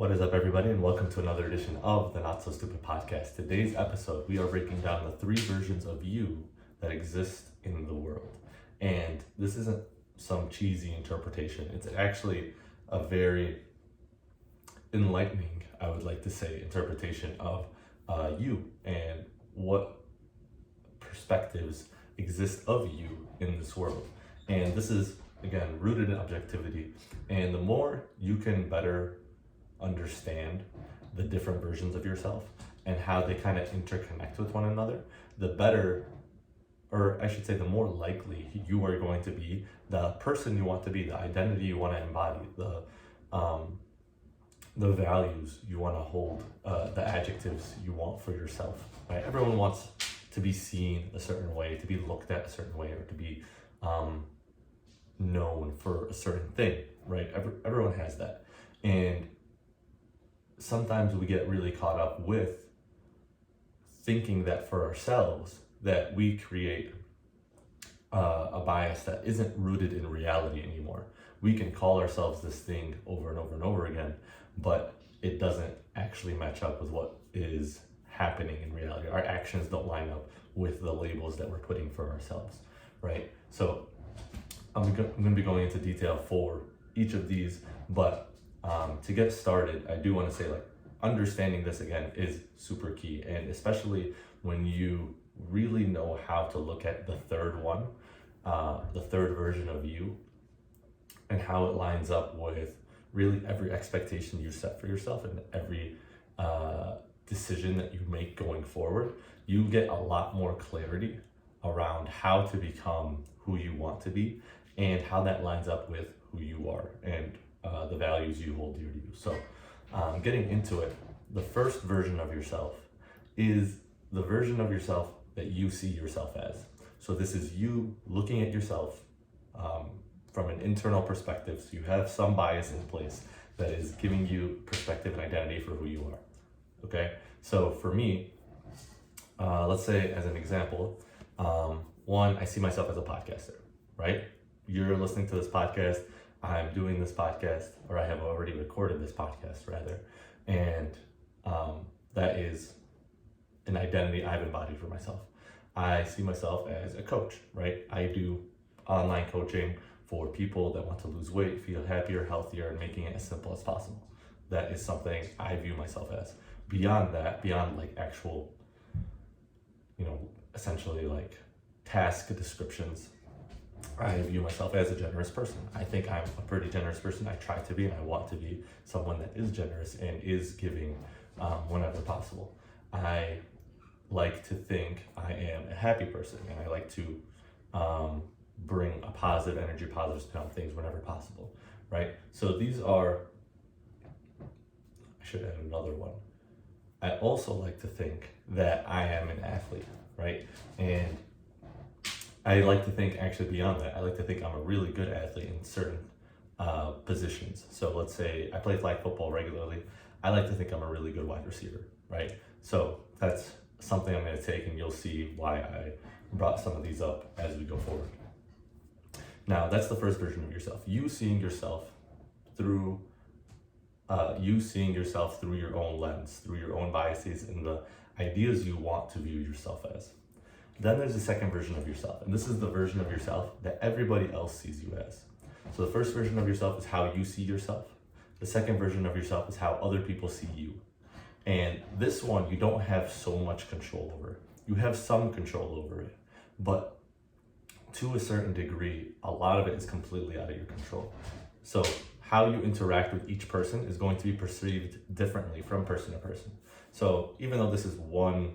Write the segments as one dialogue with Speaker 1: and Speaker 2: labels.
Speaker 1: What is up, everybody, and welcome to another edition of the Not So Stupid Podcast. Today's episode, we are breaking down the three versions of you that exist in the world. And this isn't some cheesy interpretation. It's actually a very enlightening, I would like to say, interpretation of you and what perspectives exist of you in this world. And this is, again, rooted in objectivity. And the more you can better understand the different versions of yourself and how they kind of interconnect with one another, the better, or I should say, the more likely you are going to be the person you want to be, the identity you want to embody, the values you want to hold, the adjectives you want for yourself. Right? Everyone wants to be seen a certain way, to be looked at a certain way, or to be known for a certain thing. Right? Everyone has that, and sometimes we get really caught up with thinking that for ourselves that we create a bias that isn't rooted in reality anymore. We can call ourselves this thing over and over and over again, but it doesn't actually match up with what is happening in reality. Our actions don't line up with the labels that we're putting for ourselves, right? So I'm going to be going into detail for each of these, but to get started, I do want to say, understanding this again is super key, and especially when you really know how to look at the third one, the third version of you, and how it lines up with really every expectation you set for yourself and every decision that you make going forward. You get a lot more clarity around how to become who you want to be and how that lines up with who you are and the values you hold dear to you. So getting into it, the first version of yourself is the version of yourself that you see yourself as. So this is you looking at yourself from an internal perspective. So you have some bias in place that is giving you perspective and identity for who you are. Okay, so for me, let's say as an example, one, I see myself as a podcaster, right? You're listening to this podcast, I'm doing this podcast, or I have already recorded this podcast rather, and that is an identity I've embodied for myself. I see myself as a coach, right? I do online coaching for people that want to lose weight, feel happier, healthier, and making it as simple as possible. That is something I view myself as. Beyond that, beyond actual, essentially task descriptions, I view myself as a generous person. I think I'm a pretty generous person. I try to be, and I want to be someone that is generous and is giving whenever possible. I like to think I am a happy person, and I like to bring a positive energy, positive spin on things whenever possible, right? So these are, I should add another one. I also like to think that I am an athlete, right? And I like to think actually beyond that. I like to think I'm a really good athlete in certain positions. So let's say I play flag football regularly. I like to think I'm a really good wide receiver, right? So that's something I'm going to take, and you'll see why I brought some of these up as we go forward. Now, that's the first version of yourself. You seeing yourself through your own lens, through your own biases and the ideas you want to view yourself as. Then there's the second version of yourself, and this is the version of yourself that everybody else sees you as. So the first version of yourself is how you see yourself. The second version of yourself is how other people see you. And this one, you don't have so much control over. You have some control over it, but to a certain degree, a lot of it is completely out of your control. So how you interact with each person is going to be perceived differently from person to person. So even though this is one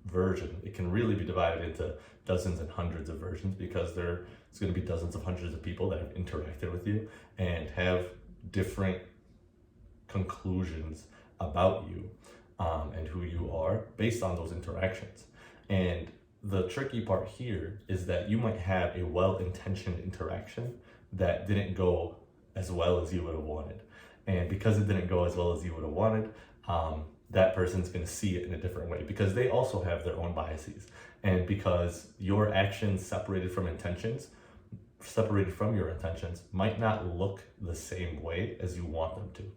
Speaker 1: version, it can really be divided into dozens and hundreds of versions, because there's going to be dozens of hundreds of people that have interacted with you and have different conclusions about you and who you are based on those interactions. And the tricky part here is that you might have a well-intentioned interaction that didn't go as well as you would have wanted. And because it didn't go as well as you would have wanted, that person's going to see it in a different way, because they also have their own biases. And because your actions separated from your intentions might not look the same way as you want them to,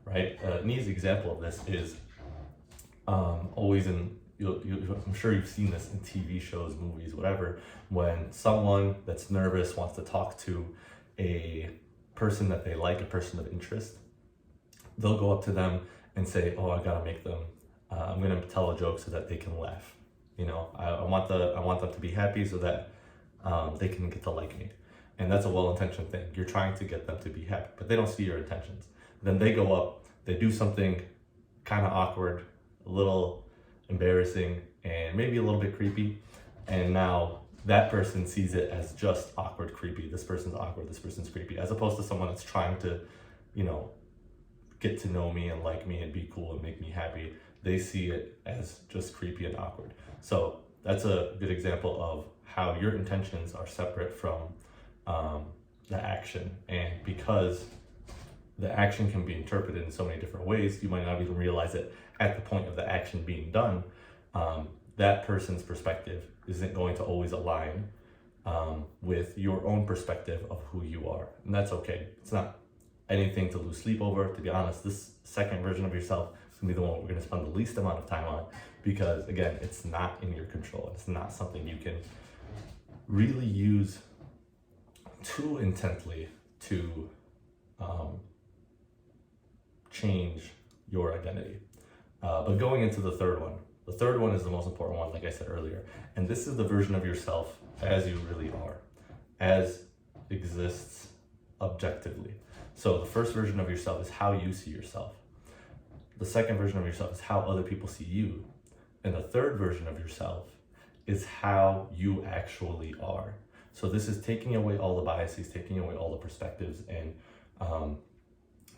Speaker 1: right? An easy example of this is always in, I'm sure you've seen this in TV shows, movies, whatever, when someone that's nervous wants to talk to a person that they like, a person of interest, they'll go up to them and say, oh, I gotta make them, I'm gonna tell a joke so that they can laugh. I want them to be happy so that they can get to like me. And that's a well-intentioned thing. You're trying to get them to be happy, but they don't see your intentions. Then they go up, they do something kind of awkward, a little embarrassing, and maybe a little bit creepy. And now that person sees it as just awkward, creepy. This person's awkward, this person's creepy, as opposed to someone that's trying to, get to know me and like me and be cool and make me happy. They see it as just creepy and awkward. So that's a good example of how your intentions are separate from the action. And because the action can be interpreted in so many different ways, you might not even realize it at the point of the action being done. That person's perspective isn't going to always align with your own perspective of who you are. And that's okay. It's not anything to lose sleep over. To be honest, this second version of yourself is gonna be the one we're gonna spend the least amount of time on, because again, it's not in your control. It's not something you can really use too intently to change your identity. But going into the third one is the most important one, like I said earlier. And this is the version of yourself as you really are, as exists objectively. So the first version of yourself is how you see yourself. The second version of yourself is how other people see you. And the third version of yourself is how you actually are. So this is taking away all the biases, taking away all the perspectives, and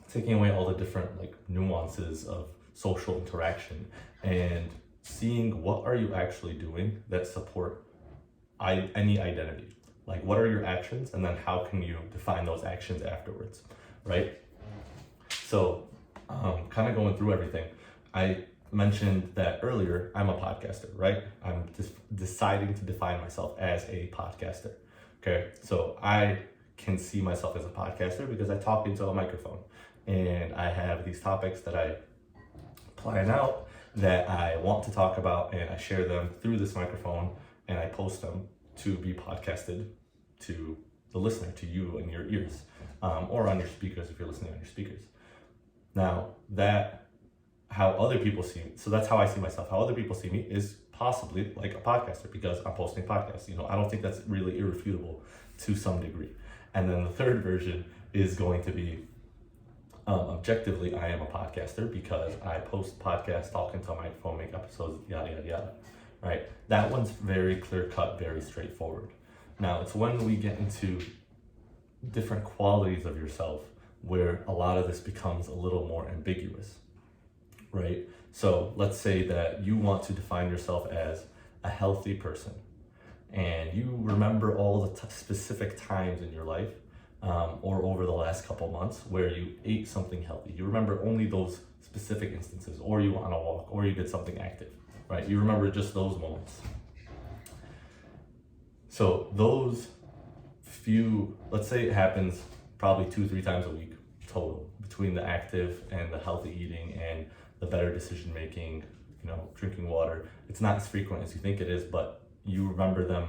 Speaker 1: taking away all the different nuances of social interaction, and seeing what are you actually doing that support any identity. Like, what are your actions, and then how can you define those actions afterwards, right? So kind of going through everything, I mentioned that earlier, I'm a podcaster, right? I'm just deciding to define myself as a podcaster. Okay, so I can see myself as a podcaster because I talk into a microphone, and I have these topics that I plan out that I want to talk about, and I share them through this microphone, and I post them to be podcasted to the listener, to you in your ears, or on your speakers if you're listening on your speakers. Now, how other people see me, so that's how I see myself. How other people see me is possibly like a podcaster, because I'm posting podcasts. I don't think that's really irrefutable to some degree. And then the third version is going to be objectively, I am a podcaster because I post podcasts, talk into a microphone, make episodes, yada, yada, yada, right? That one's very clear cut, very straightforward. Now, it's when we get into different qualities of yourself where a lot of this becomes a little more ambiguous, right? So let's say that you want to define yourself as a healthy person, and you remember all the specific times in your life or over the last couple months where you ate something healthy. You remember only those specific instances, or you went on a walk, or you did something active, right? You remember just those moments. So those few, let's say it happens probably 2-3 times a week total, between the active and the healthy eating and the better decision making, drinking water. It's not as frequent as you think it is, but you remember them.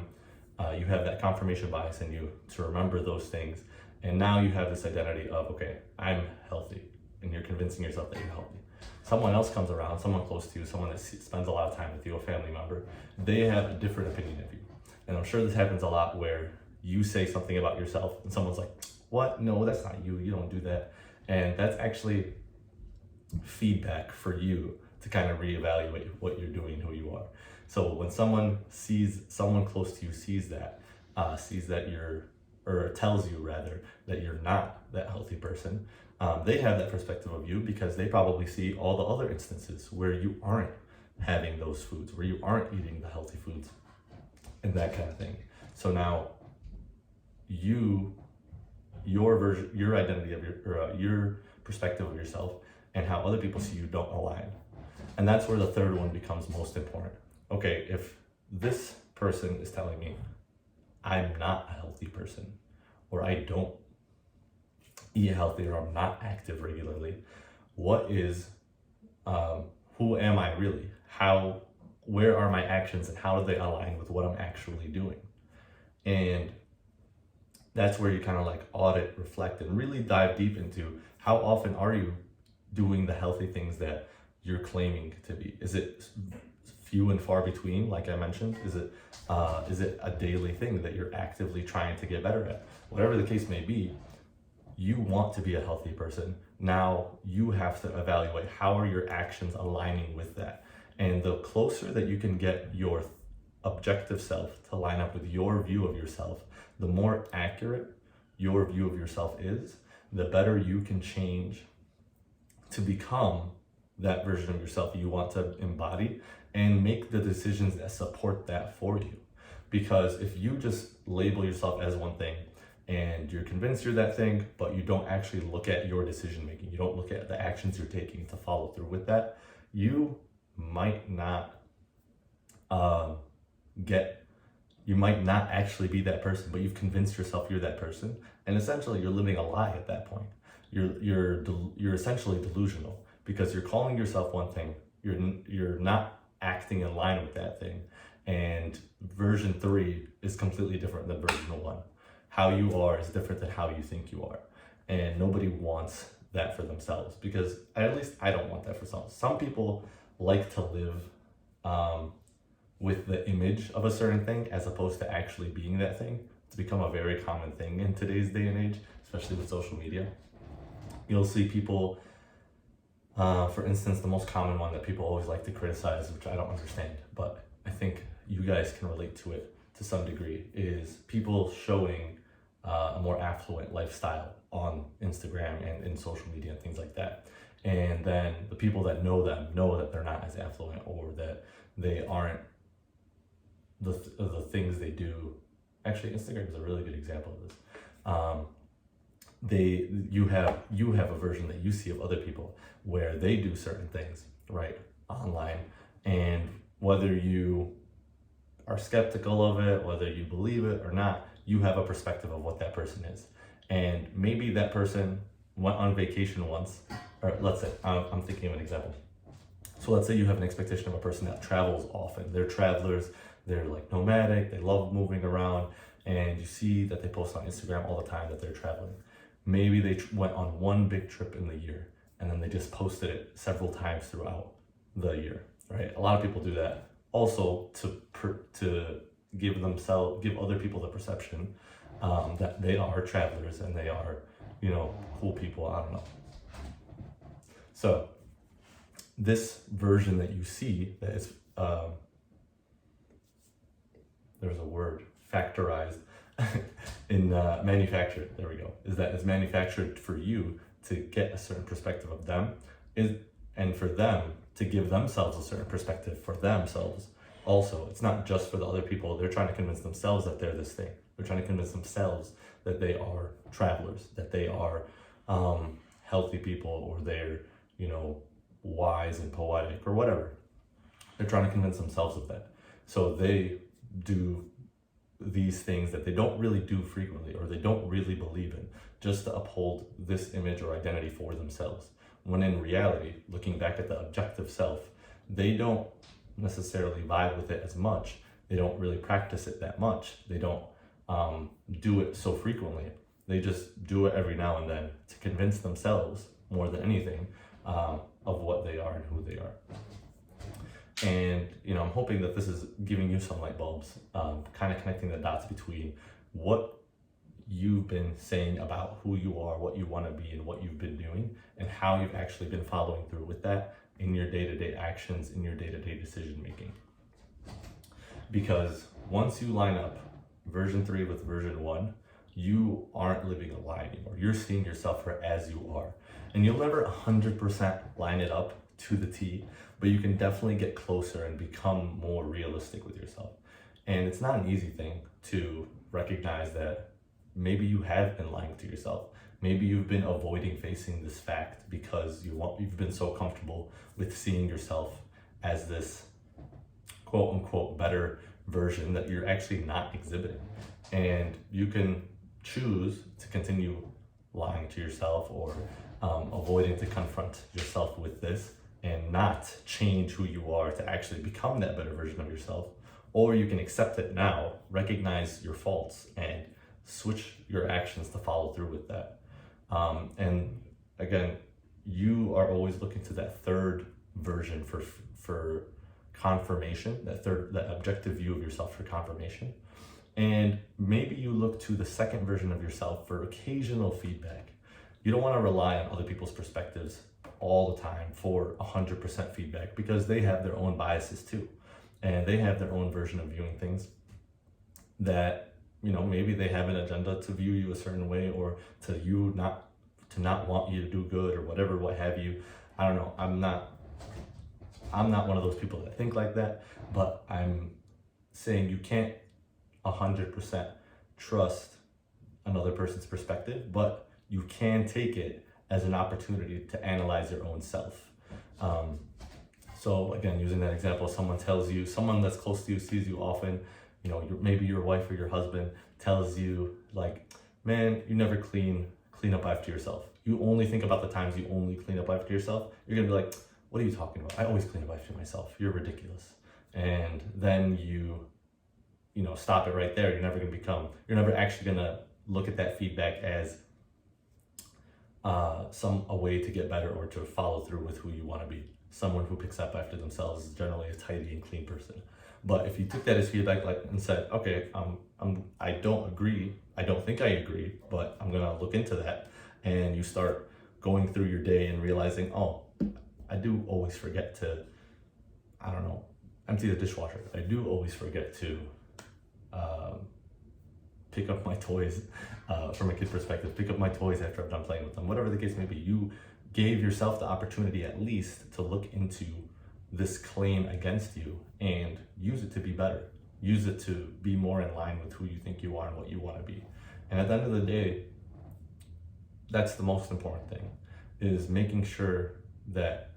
Speaker 1: You have that confirmation bias in you to remember those things. And now you have this identity of, okay, I'm healthy. And you're convincing yourself that you're healthy. Someone else comes around, someone close to you, someone that spends a lot of time with you, a family member, they have a different opinion of you. And I'm sure this happens a lot where you say something about yourself and someone's like, what? No, that's not you. You don't do that. And that's actually feedback for you to kind of reevaluate what you're doing, who you are. So when someone close to you sees that you're, or tells you rather, that you're not that healthy person, they have that perspective of you because they probably see all the other instances where you aren't having those foods, where you aren't eating the healthy foods and that kind of thing. So now your version, your identity of your perspective of yourself and how other people see you don't align. And that's where the third one becomes most important. Okay, if this person is telling me I'm not a healthy person, or I don't eat healthy, or I'm not active regularly, what is, who am I really? Where are my actions and how do they align with what I'm actually doing? And that's where you kind of like audit, reflect, and really dive deep into how often are you doing the healthy things that you're claiming to be? Is it few and far between, like I mentioned? Is it a daily thing that you're actively trying to get better at? Whatever the case may be, you want to be a healthy person. Now you have to evaluate how are your actions aligning with that. And the closer that you can get your objective self to line up with your view of yourself, the more accurate your view of yourself is, the better you can change to become that version of yourself you want to embody and make the decisions that support that for you. Because if you just label yourself as one thing and you're convinced you're that thing, but you don't actually look at your decision making, you don't look at the actions you're taking to follow through with that, you might not you might not actually be that person, but you've convinced yourself you're that person, and essentially you're living a lie at that point. You're essentially delusional because you're calling yourself one thing, you're not acting in line with that thing, and version 3 is completely different than version 1. How you are is different than how you think you are, and nobody wants that for themselves, because at least I don't want that for themselves. Some people like to live with the image of a certain thing as opposed to actually being that thing. It's become a very common thing in today's day and age, especially with social media. You'll see people, for instance, the most common one that people always like to criticize, which I don't understand, but I think you guys can relate to it to some degree, is people showing a more affluent lifestyle on Instagram and in social media and things like that. And then the people that know them know that they're not as affluent, or that they aren't the things they do. Actually, Instagram is a really good example of this. You have a version that you see of other people where they do certain things right online, and whether you are skeptical of it, whether you believe it or not, you have a perspective of what that person is. And maybe that person went on vacation once, or let's say, I'm thinking of an example. So let's say you have an expectation of a person that travels often. They're travelers, they're like nomadic, they love moving around, and you see that they post on Instagram all the time that they're traveling. Maybe they went on one big trip in the year, and then they just posted it several times throughout the year, right? A lot of people do that also to give other people the perception that they are travelers and they are, cool people. I don't know. So this version that you see that is there's a word, factorized in manufactured, there we go, is that it's manufactured for you to get a certain perspective of them, and for them to give themselves a certain perspective for themselves. Also, it's not just for the other people. They're trying to convince themselves that they're this thing. They're trying to convince themselves that they are travelers, that they are healthy people, or they're, wise and poetic or whatever. They're trying to convince themselves of that. So they do these things that they don't really do frequently, or they don't really believe in, just to uphold this image or identity for themselves. When in reality, looking back at the objective self, they don't necessarily vibe with it as much. They don't really practice it that much. They don't do it so frequently. They just do it every now and then to convince themselves more than anything of what they are and who they are. And I'm hoping that this is giving you some light bulbs, kind of connecting the dots between what you've been saying about who you are, what you want to be, and what you've been doing, and how you've actually been following through with that in your day-to-day actions, in your day-to-day decision making. Because once you line up version 3 with version 1, you aren't living a lie anymore. You're seeing yourself for as you are. And you'll never 100% line it up to the T, but you can definitely get closer and become more realistic with yourself. And it's not an easy thing to recognize that maybe you have been lying to yourself. Maybe you've been avoiding facing this fact because you've been so comfortable with seeing yourself as this quote unquote better version that you're actually not exhibiting. And you can choose to continue lying to yourself, or avoiding to confront yourself with this and not change who you are to actually become that better version of yourself. Or you can accept it now, recognize your faults, and switch your actions to follow through with that. And again, you are always looking to that third version for confirmation, that objective view of yourself for confirmation. And maybe you look to the second version of yourself for occasional feedback. You don't want to rely on other people's perspectives all the time for 100% feedback, because they have their own biases too. And they have their own version of viewing things that, maybe they have an agenda to view you a certain way, or to not want you to do good, or whatever, what have you. I don't know. I'm not one of those people that think like that, but I'm saying you can't 100% trust another person's perspective, but you can take it as an opportunity to analyze your own self. So again, using that example, someone that's close to you sees you often, maybe your wife or your husband tells you like, man, you never clean up after yourself. You only think about the times you only clean up after yourself. You're gonna be like, what are you talking about? I always clean up after myself. You're ridiculous. And then you stop it right there. You're never actually gonna look at that feedback as a way to get better or to follow through with who you want to be. Someone who picks up after themselves is generally a tidy and clean person. But if you took that as feedback, and said, okay, I don't agree. I don't think I agree, but I'm gonna look into that. And you start going through your day and realizing, oh, I do always forget to, empty the dishwasher. I do always forget to pick up my toys, from a kid perspective, pick up my toys after I'm done playing with them. Whatever the case may be, you gave yourself the opportunity at least to look into this claim against you and use it to be better. Use it to be more in line with who you think you are and what you want to be. And at the end of the day, that's the most important thing, is making sure that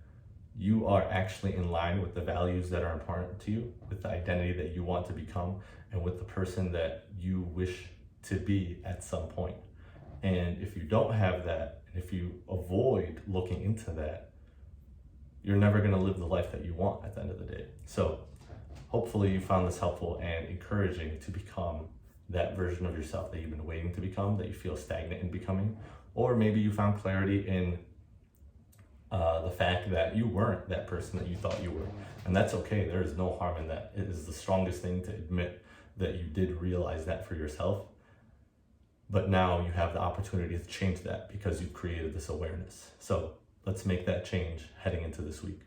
Speaker 1: you are actually in line with the values that are important to you, with the identity that you want to become, and with the person that you wish to be at some point. And if you don't have that, and if you avoid looking into that, you're never going to live the life that you want at the end of the day. So hopefully you found this helpful and encouraging to become that version of yourself that you've been waiting to become, that you feel stagnant in becoming. Or maybe you found clarity in the fact that you weren't that person that you thought you were. And that's okay. There is no harm in that. It is the strongest thing to admit that you did realize that for yourself. But now you have the opportunity to change that because you've created this awareness. So let's make that change heading into this week.